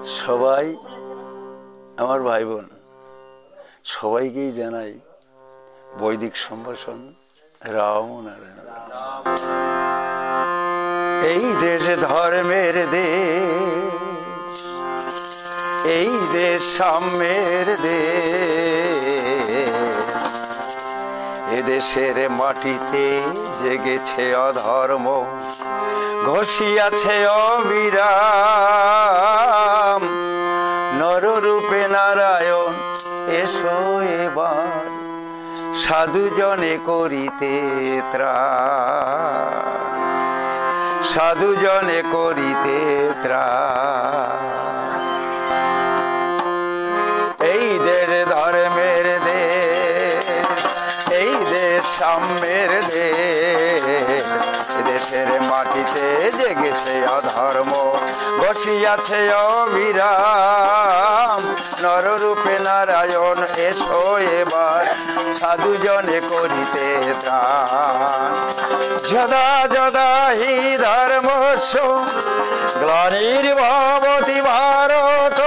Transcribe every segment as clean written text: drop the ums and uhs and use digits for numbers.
সবাই আমার ভাই বোন সবাইকেই জানাই বৈদিক সম্ভাষণ রাম নারায়ণ। এই দেশ ধর্মের দেশ, এই দেশ সাম্যের দেশ, এদেশের মাটিতে জেগেছে অধর্ম, ঘষিয়াছে অবিরাম। নররূপে নারায়ণ এসো এবার, সাধুজনে করিতে ত্রাণ, সাধুজনে করিতে ত্রাণ। এই দেশ ধর্মের দেশ, এই দেশ সাম্যের দেশ, দেশের মাটিতে জেগেছে অধর্ম, বসিয়াছে অবিরাম। নররূপে নারায়ণ এসো এবার, সাধুজনে করিতে ত্রাণ। যদা যদা হি ধর্মস্য গ্লানির্ভবতি ভারত,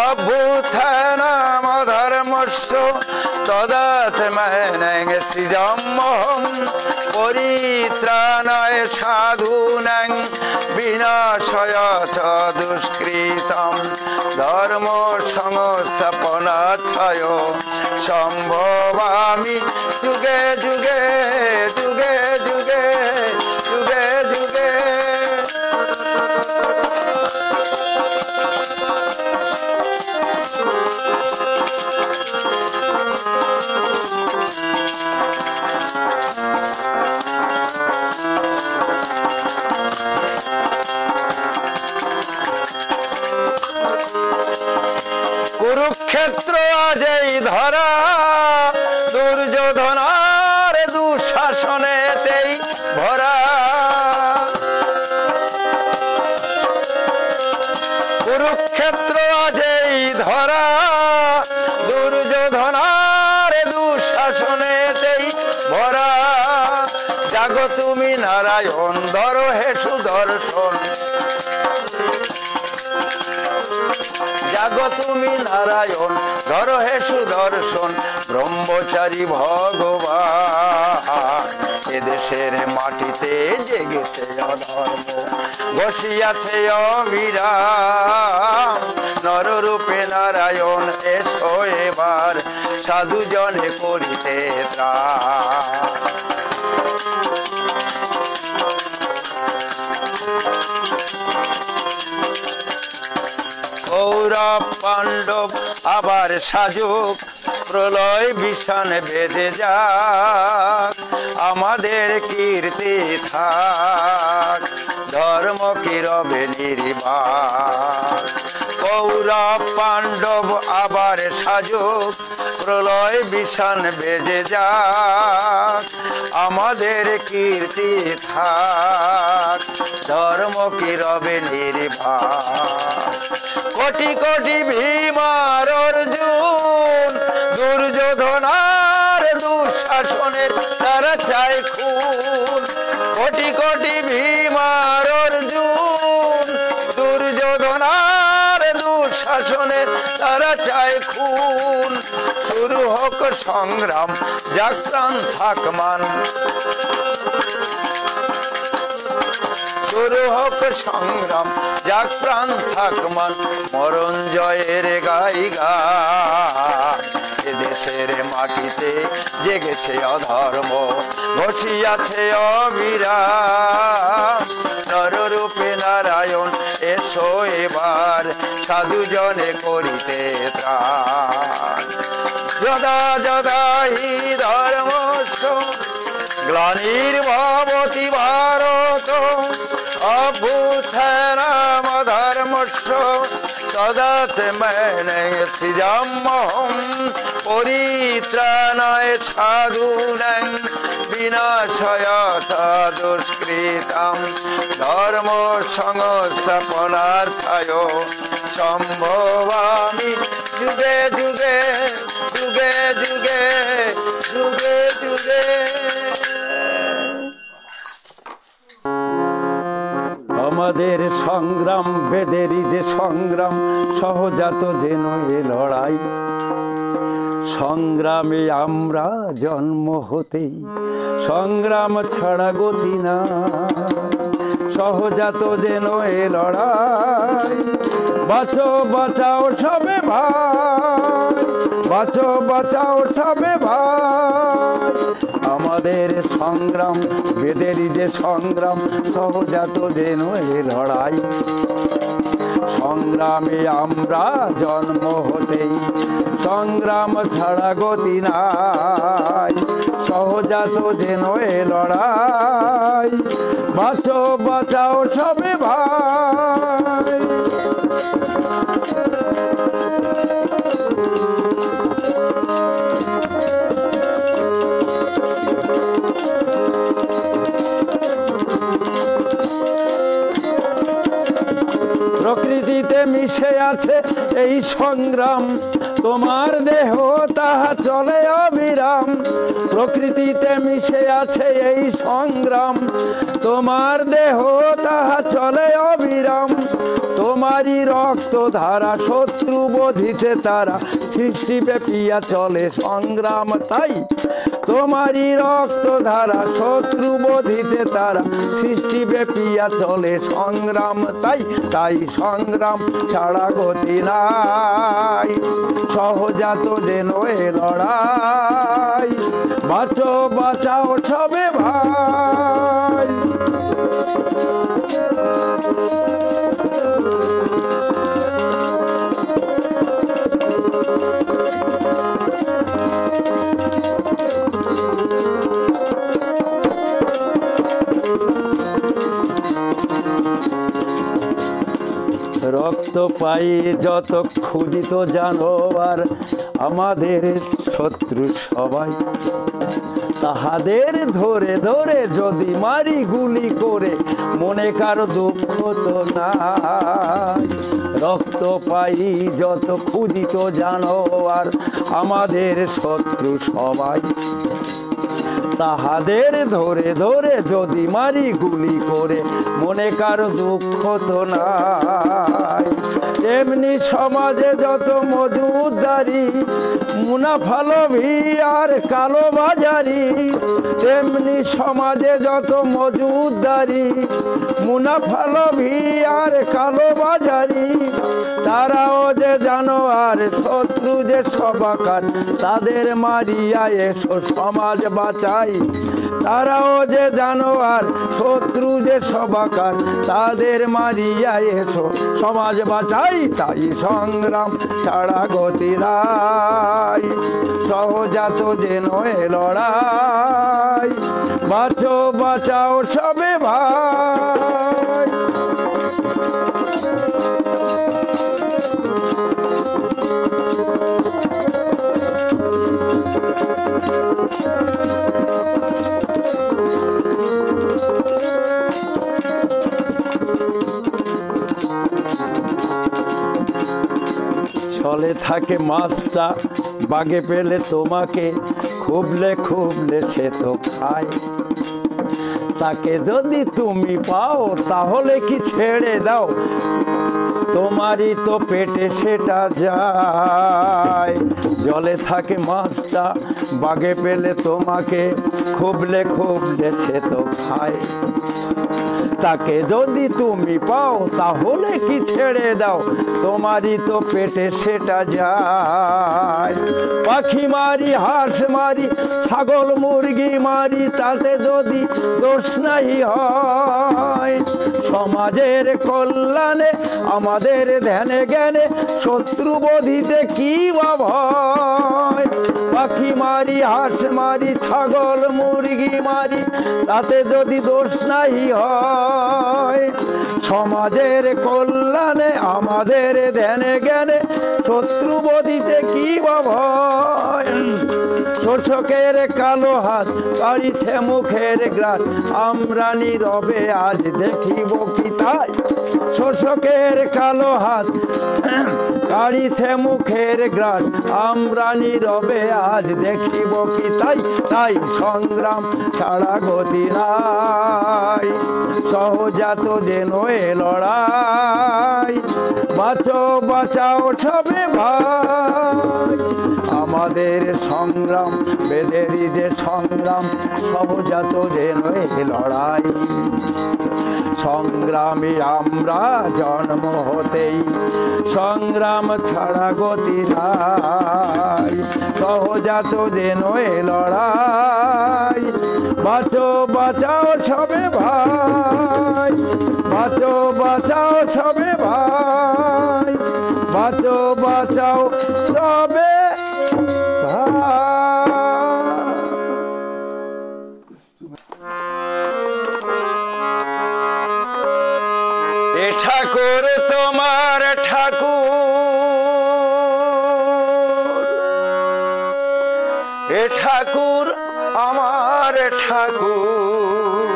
অভ্যুত্থানম ধর্মস্য তদাত্মনং সৃজাম্যহং। পরিত্রাণায় সাধূনাং বিনাশায় চ দুষ্কৃতম, ধর্ম সংস্থাপনার্থায় সম্ভবামি যুগে যুগে যুগে যুগে যুগে যুগে। কুরুক্ষেত্র আজ এই ধরা, দুর্যোধনার দুঃশাসনেতেই ভরা। কুরুক্ষেত্র আজ এই ধরা, দুর্যোধনার দুঃশাসনেতেই ভরা। জাগো তুমি নারায়ণ, ধরো হে সুদর্শন, জাগো তুমি নারায়ণ, ধরো হে সুদর্শন। ব্রহ্মচারী ভগবান এদেশের মাটিতে জেগেছে অধর্ম, বসিয়াছে অবিরাম। নররূপে নারায়ণ এসো এবার, সাধুজনে করিতে ত্রাণ। কৌরব পাণ্ডব আবার সাজুক, প্রলয় ভীষণ বেঁধে যাক, আমাদের কীর্তি থাক, ধর্ম কি রবে নির্বাক। কৌরব পাণ্ডব আবার সাজুক, প্রলয় ভীষণ বেজে যাক, আমাদের কীর্তি থাক, ধর্ম কি রবে নির্বাক। কোটি কোটি ভীমার অর্জুন, দুর্যোধনার দুঃশাসনের তারা চায় খুন। কোটি কোটি ভীমার অর্জুন, দুর্যোধনার দুঃশাসনের তারা চায় খুন। শুরু হোক সংগ্রাম, যাক প্রাণ থাক মান, শুরু হোক সংগ্রাম, যাক প্রাণ থাক মান। মরণ জয়ের গাই গান, এদেশের মাটিতে জেগেছে অধর্ম, বসিয়াছে অবিরাম। নররূপে নারায়ণ এসো এবার, সাধুজনে করিতে ত্রাণ। যদা যদা হি ধর্মস্য গ্লানির্ভবতি ভারত, অভ্যুত্থানম ধর্মস্য তদাত্মনং সৃজাম্যহং। পরিত্রাণায় সাধূনাং বিনাশায় চ দুষ্কৃতম, ধর্ম সংস্থাপনার্থায় সম্ভবামি যুগে যুগে যুগে যুগে যুগে যুগে। আমাদের সংগ্রাম বেদেরই যে সংগ্রাম, সহজাত যেন এ লড়াই। সংগ্রামে আমরা জন্ম হতেই, সংগ্রাম ছাড়া গতি না, সহজাত যেন এ লড়াই। বাঁচো বাঁচাও সবে ভাই, বাঁচো বাঁচাও সবে ভাই। আমাদের সংগ্রাম বেদেরই যে সংগ্রাম, সহজাত যেন এ লড়াই। সংগ্রামে আমরা জন্ম হতেই, সংগ্রাম ছাড়া গতি নাই, সহজাত যেন এ লড়াই। বাঁচো বাঁচাও সবে ভাই। প্রকৃতিতে মিশে আছে এই সংগ্রাম, তোমার দেহ তাহা চলে অবিরাম। প্রকৃতিতে মিশে আছে এই সংগ্রাম, তোমার দেহ তাহা চলে অবিরাম। তোমারই রক্ত ধারা শত্রু বোধিতে তারা, সৃষ্টি ব্যাপিয়া চলে সংগ্রাম তাই। তোমারই রক্ত ধারা শত্রু বোধিতে তারা, সৃষ্টি ব্যাপিয়া চলে সংগ্রাম তাই। তাই সংগ্রাম ছাড়া গতি নাই, সহজাত যেন এ লড়াই। বাঁচো বাঁচাও সবে ভাই। রক্ত পাই যত ক্ষুদিত জানোয়ার, আমাদের শত্রু সবাই। তাহাদের ধরে ধরে যদি মারি গুলি করে, মনে কারো দুঃখ তো নাই। রক্ত পাই যত ক্ষুদিত জানোয়ার, আমাদের শত্রু সবাই। তাহাদের ধরে ধরে যদি মারি গুলি করে, মনে কারো দুঃখ তো নাই। এমনি সমাজে যত মজুদারি, মুনাফা লোভী আর কালো বাজারি। তেমনি সমাজে যত মজুদারি, মুনাফা লোভী আর কালো বাজারি। তারাও যে জানোয়ার, শত্রু যে সবাকার, তাদের মারিয়া এসো সমাজ বাঁচাই। তারাও যে জানোয়ার, শত্রু যে সবাকার, তাদের মারিয়া এসো সমাজ বাঁচাই। তাই সংগ্রাম ছাড়া গতি নাই, সহজাত যেন এ লড়াই। বাঁচো বাঁচাও সবে ভাই। চলে থাকে মাছটা বাগে পেলে তোমাকে, খুবলে খুবলে সে তো খায়। তাকে যদি তুমি পাও তাহলে কি ছেড়ে দাও, তোমারই তো পেটে সেটা যায়। জলে থাকে মাছটা বাগে পেলে তোমাকে, খুবলে খুবলে সে তো খায়। তাকে যদি তুমি পাও তাহলে কি ছেড়ে দাও, তোমারই তো পেটে সেটা যায়। পাখি মারি, হাঁস মারি, ছাগল মুরগি মারি, তাতে যদি দোষ নাই হয়। সমাজের কল্যাণে আমাদের ধ্যানে জ্ঞানে, শত্রু বোধিতে কি বা ভয়। পাখি মারি, হাঁস মারি, ছাগল মুরগি মারি, তাতে যদি দোষ নাই হয়। সমাজের কল্যাণে আমাদের ধ্যানে জ্ঞানে, শত্রু বোধিতে কি বা ভয়। শোষকের কালো হাত কাড়িছে মুখের গ্রাস, আমরা নীরবে আজ দেখিব কি তাই। শোষকের কালো হাত কাড়িছে মুখের গ্রাস, আমরা নীরবে আজ দেখিব কি তাই। তাই সংগ্রাম ছাড়া গতি নাই, সহজাত যেন এ লড়াই। বাঁচো বাঁচাও সবে ভাই, আমাদের সংগ্রাম বেদেরই যে সংগ্রাম, সহজাত যেন এ লড়াই। সংগ্রামী আমরা জন্ম হতেই, সংগ্রাম ছাড়া গতি নাই, সহজাত যেন এ লড়াই। বাঁচো বাঁচাও সবে ভাই, বাঁচো বাঁচাও সবে ভাই, বাঁচো বাঁচাও সবে ভাই। এ ঠাকুর তোমার ঠাকুর, এ ঠাকুর আমার ঠাকুর,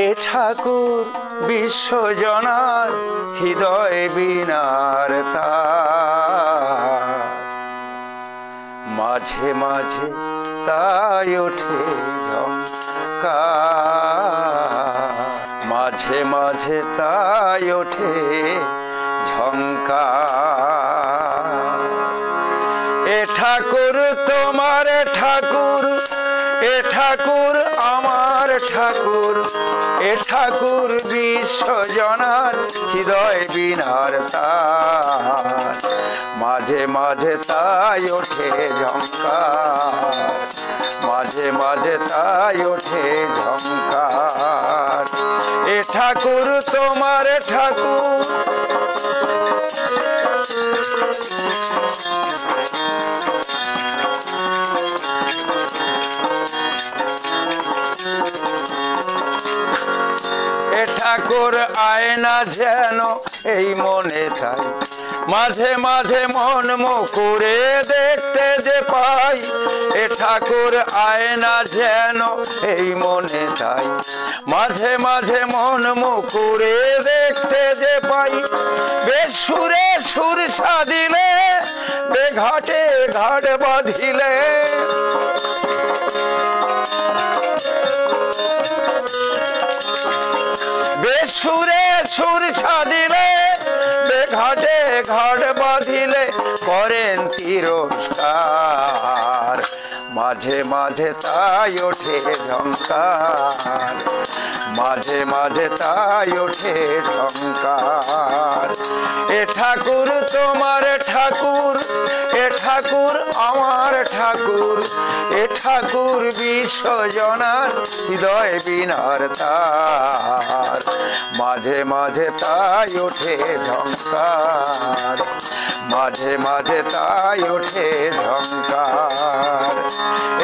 এ ঠাকুর বিশ্বজনার হৃদয় বীণার তার। মাঝে মাঝে তাই ওঠে ঝংকার, মাঝে মাঝে তাই ওঠে ঝংকার। এ ঠাকুর তোমার ঠাকুর, এ ঠাকুর আমার ঠাকুর, এ ঠাকুর বিশ্বজনার হৃদয় বীণার তার। মাঝে মাঝে তাই ওঠে ঝংকার, মাঝে মাঝে তাই ওঠে ঝংকার। এ ঠাকুর তোমার ঠাকুর, এ ঠাকুর আয়না যেন এই মনে তাই, মাঝে মাঝে মন মুকুরে দেখতে যে পাই। এ ঠাকুর আয়না যেন এই মনে তাই, মাঝে মাঝে মন মুকুরে দেখতে যে পাই। বেসুরে সুর সাধিলে, বেঘাটে ঘাট বাঁধিলে, বেসুরে সুর সাধিলে, বেঘাটে ঘাট বাঁধিলে করেন তিরস্কার। মাঝে মাঝে তাই ওঠে ঝংকার, মাঝে মাঝে তাই ওঠে ঝংকার। এ ঠাকুর তোমার ঠাকুর, এ ঠাকুর আমার ঠাকুর, এ ঠাকুর বিশ্বজনার হৃদয় বীণার তার। মাঝে মাঝে তাই ওঠে ঝংকার, মাঝে মাঝে তাই ওঠে ঝংকার।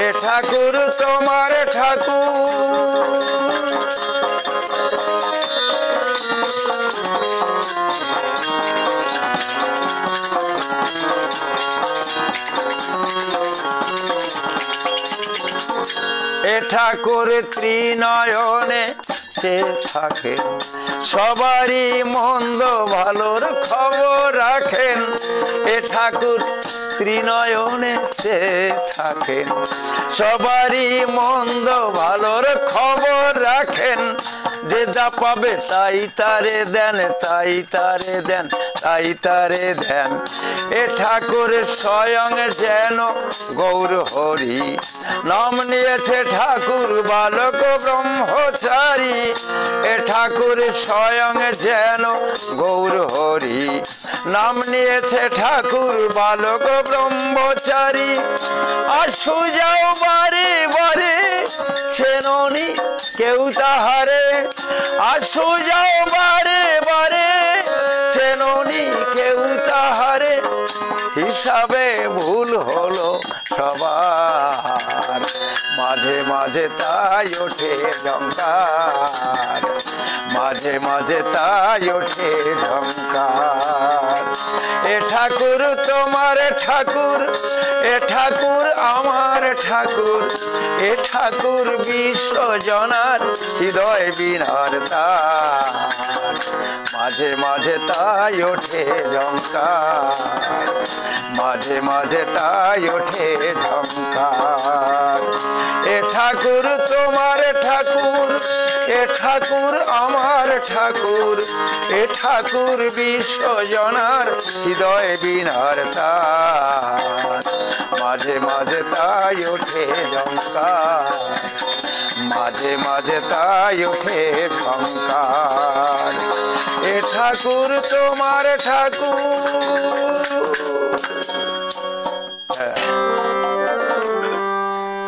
এ ঠাকুর তোমার ঠাকুর, এ ঠাকুর ত্রিনয়নে চেয়ে থাকেন, সবারই মন্দ ভালোর খবর রাখেন। এ ঠাকুর ত্রিনয়নে চেয়ে থাকেন, সবারই মন্দ ভালোর খবর রাখেন। যে যা পাবে তাই তারে দেন, তাই তারে দেন, তাই তারে দেন। এ ঠাকুর স্বয়ং যেন গৌর হরি, নাম নিয়েছে ঠাকুর বালক ব্রহ্মচারী। এ ঠাকুর স্বয়ং যেন গৌর হরি, নাম নিয়েছে ঠাকুর বালক ব্রহ্মচারী। আসু যাও বারে বারে চেননি কেউ তাহারে, আসু যাও বারে বারে চেননি কেউ তাহারে। হিসাবে ভুল হলো সবার, মাঝে মাঝে তাই ওঠে ঝংকার, মাঝে মাঝে তাই ওঠে ঝংকার। এ ঠাকুর তোমার ঠাকুর, এ ঠাকুর আমার ঠাকুর, এ ঠাকুর বিশ্বজনার হৃদয় বিনার তার। মাঝে মাঝে তাই ওঠে ঝংকার, মাঝে মাঝে তাই ওঠে ঝংকার। এ ঠাকুর তোমার ঠাকুর, এ ঠাকুর আমার ঠাকুর, এ ঠাকুর বিশ্বজনার হৃদয় বিনার তার। মাঝে মাঝে তাই ওঠে ঝংকার, মাঝে মাঝে তাই ওঠে ঝংকার। এ ঠাকুর তোমার ঠাকুর।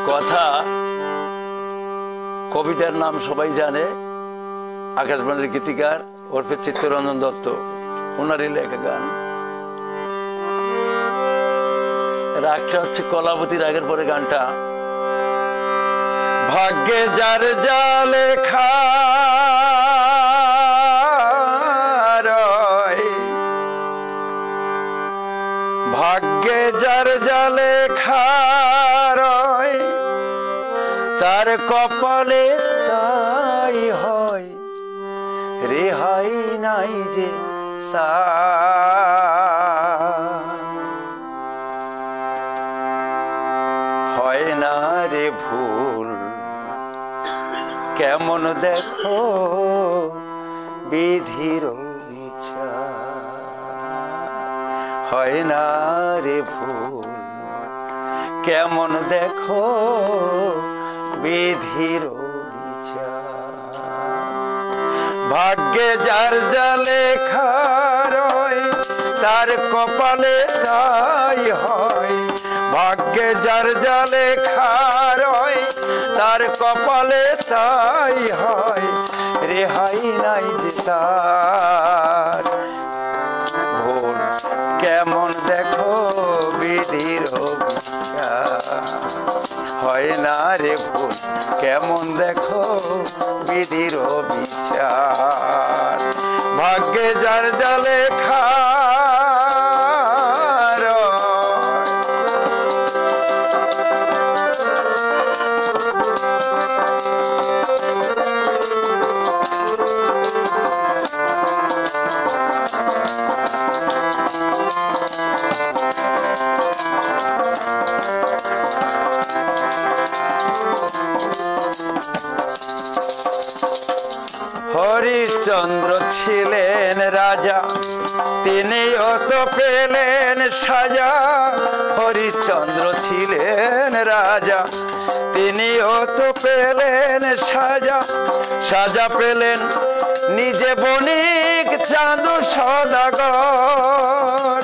কথা কবিতার নাম সবাই জানে, আকাশবাণীর গীতিকার ওরফে চিত্তরঞ্জন দত্ত, ওনারই লেখা গান। রাগটা হচ্ছে কলাবতী রাগের পরে গানটা। ভাগ্যে যার যা লেখা রয়, ভাগ্যে যার যা লেখা রয়, তার কপালে তাই হয়, রেহাই নাই যে হয় না রে ভুল। কেমন দেখো বিধির বিচার, হয় না রে ভুল। কেমন দেখো বিধির বিচার। ভাগ্যে যার যা লেখা রয়, তার কপালে তাই হয়। ভাগ্যে যার যা লেখা রয়, তার কপালে তাই হয়, রেহাই নাই যে তার। ভুল কেমন দেখো বিধির বিচার, হয় না রে ভুল। কেমন দেখো বিধির বিচার। ভাগ্যে যার যা লেখা হরিশ্চন্দ্র ছিলেন রাজা, তিনিও তো পেলেন সাজা। হরিশ্চন্দ্র ছিলেন রাজা, তিনিও তো পেলেন সাজা। সাজা পেলেন নিজে বণিক চাঁদু সদাগর।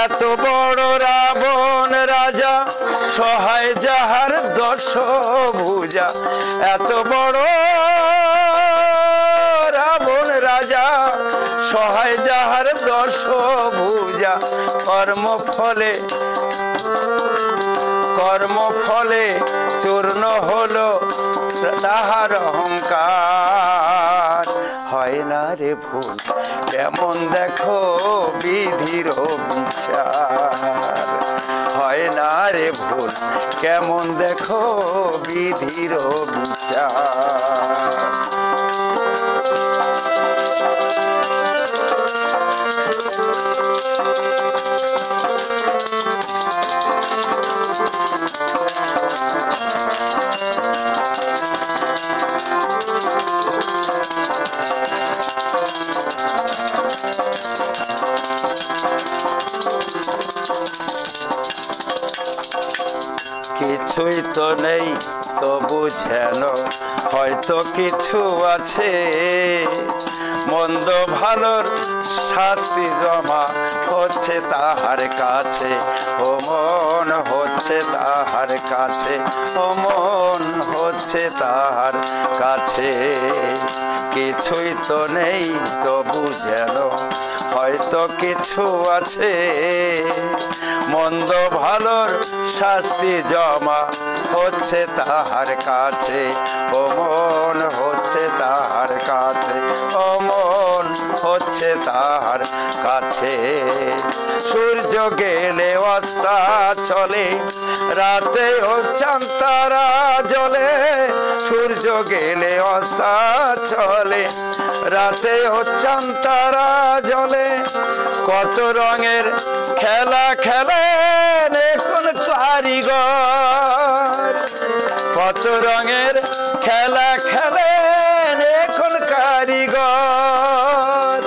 এত বড় রাবণ রাজা, সহায় যাহার দশ ভুজা। এত বড় রাবণ রাজা, সহায় যাহার দশ ভুজা। কর্মফলে কর্মফলে চূর্ণ হলো তাহার অহংকার। হয় না রে ভুল, কেমন দেখো বিধির বিচার। হয় না রে ভুল, কেমন দেখো বিধির বিচার। কিছুই তো নেই তবু যেন হয়তো কিছু আছে মন্দ ভালোর শাস্তি জমা হচ্ছে তাহার কাছে ও মন হচ্ছে তাহার কাছে ও মন হচ্ছে তাহার কাছে কিছুই তো নেই তবু যেন হয়তো কিছু আছে মন্দ ভালোর শাস্তি জমা হচ্ছে তাহার কাছে ও মন হচ্ছে তাহার কাছে ও মন হচ্ছে তাহার কাছে সূর্য গেলে অস্তা চলে রাতে ও চাঁদ তারা জ্বলে সূর্য গেলে অস্তা চলে রাতে ও চাঁদ তারা জ্বলে কত রঙের খেলা খেলেন এখন কারিগর কত রঙের খেলা খেলেন এখন কারিগর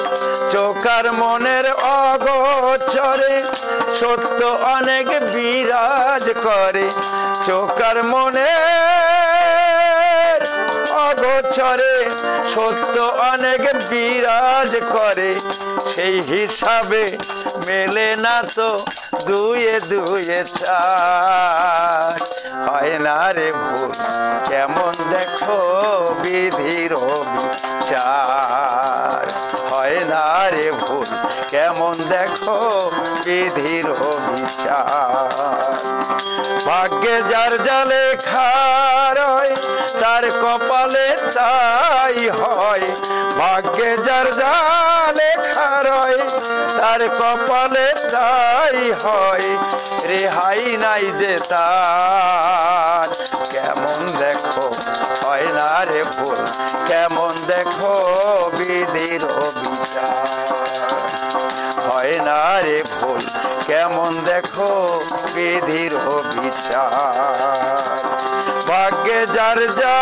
চোখার মনের অগোচরে সত্য অনেক বিরাজ করে চোখার মনের অগোচরে সত্য অনেক বিরাজ করে সেই হিসাবে মেলে না তো দুয়ে দুয়ে চার হয় না রে ভুল কেমন দেখো বিধির বিচার হয় না রে ভুল কেমন দেখো বিধির বিচার ভাগ্যে যার যা লেখা রয় তার কপালে তাই হয় ভাগ্যে যার যা লেখা রয় তার কপালে তাই হয় রেহাই নাই যে তার কেমন দেখো হয় না রে ভুল কেমন দেখো বিধির বিচার হয় না রে ভুল কেমন দেখো বিধির বিচার ভাগ্যে যার যা